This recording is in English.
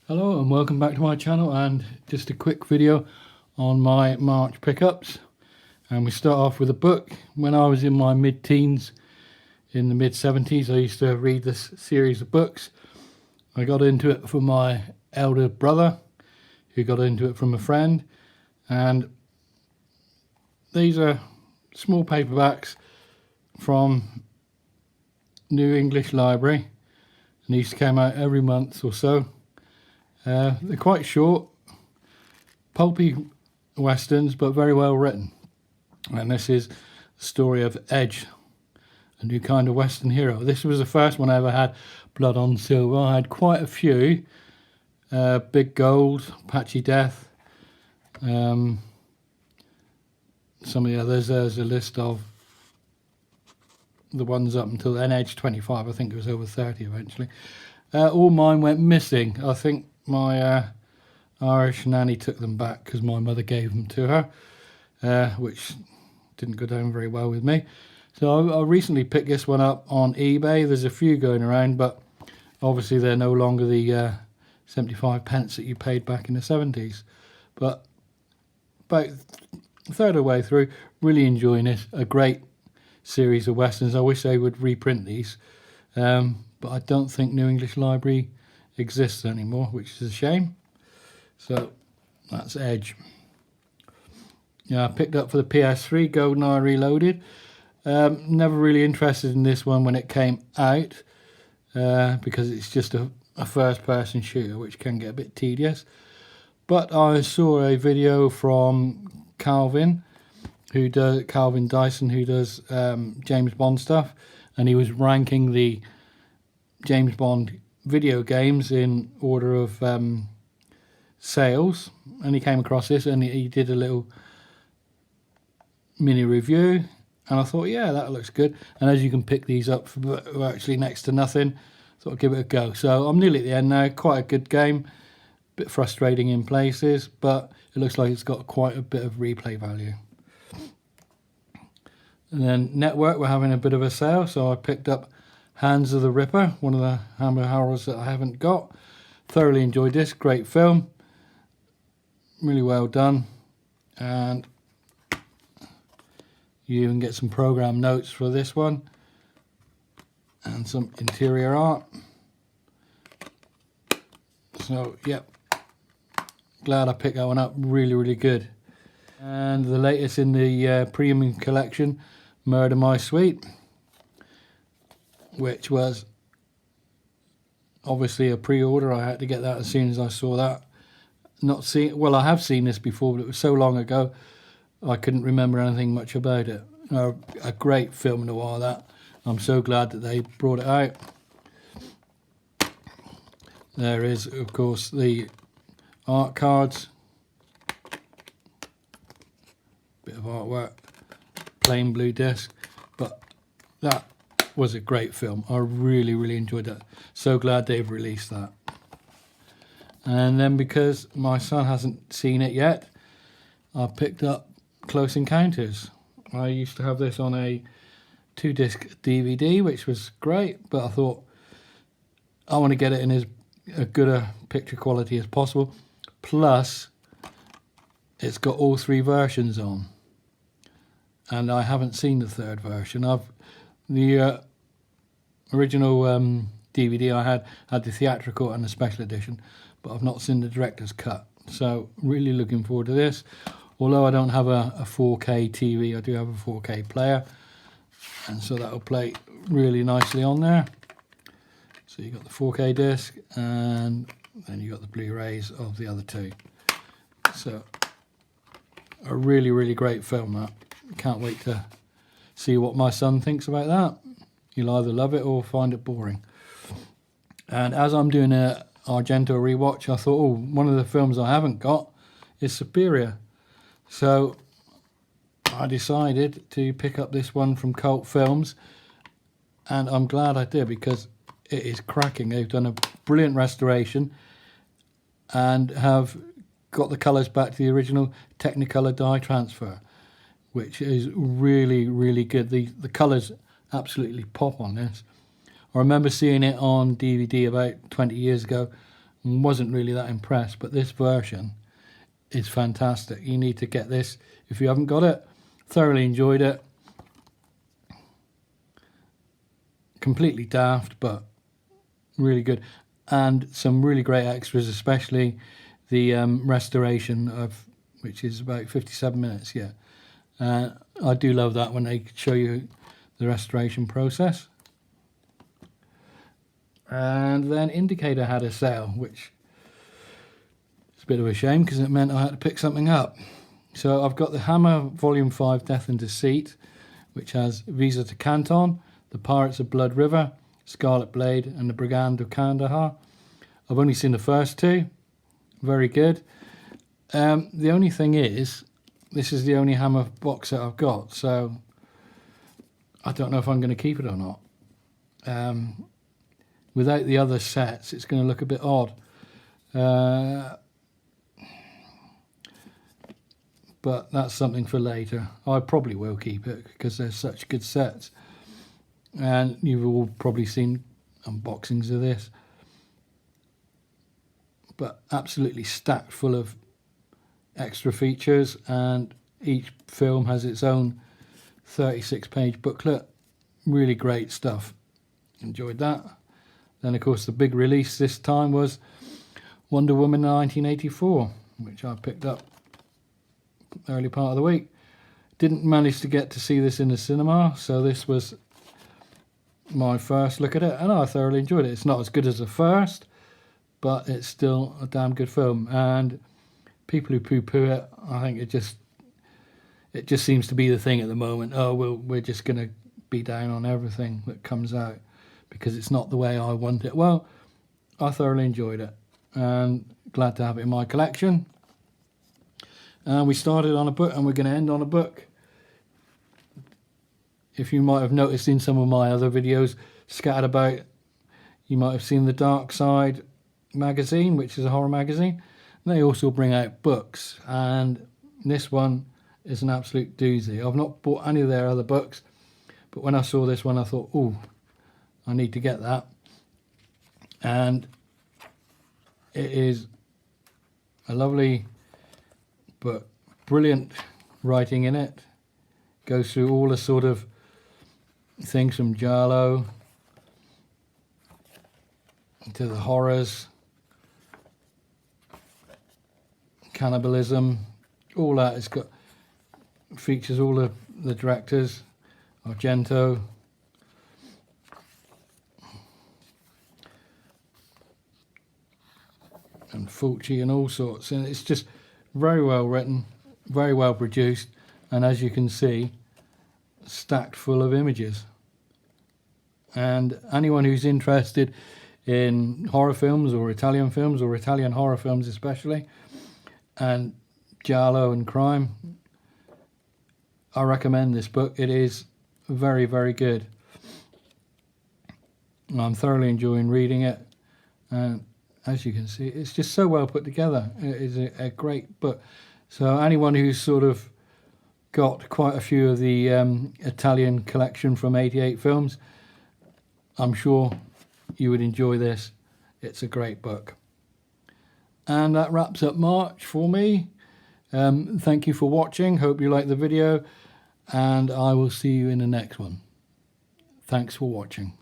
Hello and welcome back to my channel, and just a quick video on my March pickups. And we start off with a book. When I was in my mid-teens, in the mid-70s, I used to read this series of books. I got into it from my elder brother, who got into it from a friend, and these are small paperbacks from New English Library, and these came out every month or so. They're quite short, pulpy westerns, but very well written. And this is the story of Edge, a new kind of western hero. This was the first one I ever had, Blood on Silver. I had quite a few. Big Gold, Patchy Death. Some of the others, there's a list of the ones up until then, Edge 25. I think it was over 30 eventually. All mine went missing. I think my Irish nanny took them back because my mother gave them to her, which didn't go down very well with me. So I recently picked this one up on eBay. There's a few going around, but obviously they're no longer the 75 pence that you paid back in the 70s. But about a third of the way through, really enjoying it. A great series of westerns. I wish they would reprint these, but I don't think New English Library exists anymore, which is a shame. So that's Edge. Yeah, I picked up for the PS3 GoldenEye Reloaded. Never really interested in this one when it came out, because it's just a first-person shooter, which can get a bit tedious. But I saw a video from Calvin Dyson, who does James Bond stuff, and he was ranking the James Bond video games in order of sales, and he came across this and he did a little mini review, and I thought, yeah, that looks good. And as you can pick these up for actually next to nothing, thought I'd give it a go. So I'm nearly at the end now. Quite a good game, bit frustrating in places, but it looks like it's got quite a bit of replay value. And then Network were having a bit of a sale, so I picked up Hands of the Ripper, one of the Hammer horrors that I haven't got. Thoroughly enjoyed this, great film, really well done, and you even get some program notes for this one and some interior art. So yep, glad I picked that one up, really good. And the latest in the premium collection, Murder My Sweet, which was obviously a pre-order. I had to get that as soon as I saw that. I have seen this before, but it was so long ago I couldn't remember anything much about it. A great film noir, that. I'm so glad that they brought it out. There is, of course, the art cards, bit of artwork, plain blue disc, but that was a great film. I really enjoyed that. So glad they've released that. And then, because my son hasn't seen it yet, I picked up Close Encounters. I used to have this on a 2-disc DVD, which was great, but I thought I want to get it in as good a picture quality as possible. Plus, it's got all 3 versions on, and I haven't seen the 3rd version. The original DVD I had the theatrical and the special edition, but I've not seen the director's cut. So really looking forward to this. Although I don't have a 4K TV, I do have a 4K player, and so that'll play really nicely on there. So you got the 4K disc, and then you got the Blu-rays of the other 2. So a really great film, that. Can't wait to see what my son thinks about that. He'll either love it or find it boring. And as I'm doing a Argento rewatch, I thought, one of the films I haven't got is Superior. So I decided to pick up this one from Cult Films, and I'm glad I did, because it is cracking. They've done a brilliant restoration and have got the colours back to the original Technicolor dye transfer, which is really good. The colours absolutely pop on this. I remember seeing it on DVD about 20 years ago and wasn't really that impressed, but this version is fantastic. You need to get this if you haven't got it. Thoroughly enjoyed it. Completely daft, but really good, and some really great extras, especially the restoration of, which is about 57 minutes. Yeah, I do love that when they show you the restoration process. And then Indicator had a sale, which is a bit of a shame because it meant I had to pick something up. So I've got the Hammer Volume 5 Death and Deceit, which has Visa to Canton, The Pirates of Blood River, Scarlet Blade, and The Brigand of Kandahar. I've only seen the first two. Very good. The only thing is, this is the only Hammer box set I've got, so I don't know if I'm going to keep it or not. Without the other sets, it's going to look a bit odd. But that's something for later. I probably will keep it because they're such good sets. And you've all probably seen unboxings of this. But absolutely stacked full of extra features, and each film has its own 36-page booklet. Really great stuff. Enjoyed that. Then, of course, the big release this time was Wonder Woman 1984, which I picked up early part of the week. Didn't manage to get to see this in the cinema, so this was my first look at it, and I thoroughly enjoyed it. It's not as good as the first, but it's still a damn good film. And people who poo-poo it, I think it just seems to be the thing at the moment. Oh, well, we're just going to be down on everything that comes out because it's not the way I want it. Well, I thoroughly enjoyed it, and glad to have it in my collection. We started on a book, and we're going to end on a book. If you might have noticed in some of my other videos scattered about, you might have seen the Dark Side magazine, which is a horror magazine. They also bring out books, and this one is an absolute doozy. I've not bought any of their other books, but when I saw this one, I thought, oh, I need to get that. And it is a lovely but brilliant writing in it. Goes through all the sort of things from Giallo to the horrors, cannibalism, all that. It's got features all of the directors, Argento, and Fulci, and all sorts. And it's just very well written, very well produced, and as you can see, stacked full of images. And anyone who's interested in horror films or Italian horror films especially, and Giallo and crime, I recommend this book. It is very, very good. I'm thoroughly enjoying reading it, and as you can see, it's just so well put together. It is a great book. So anyone who's sort of got quite a few of the Italian collection from 88 films, I'm sure you would enjoy this. It's a great book. And that wraps up March for me. Thank you for watching. Hope you liked the video, and I will see you in the next one. Thanks for watching.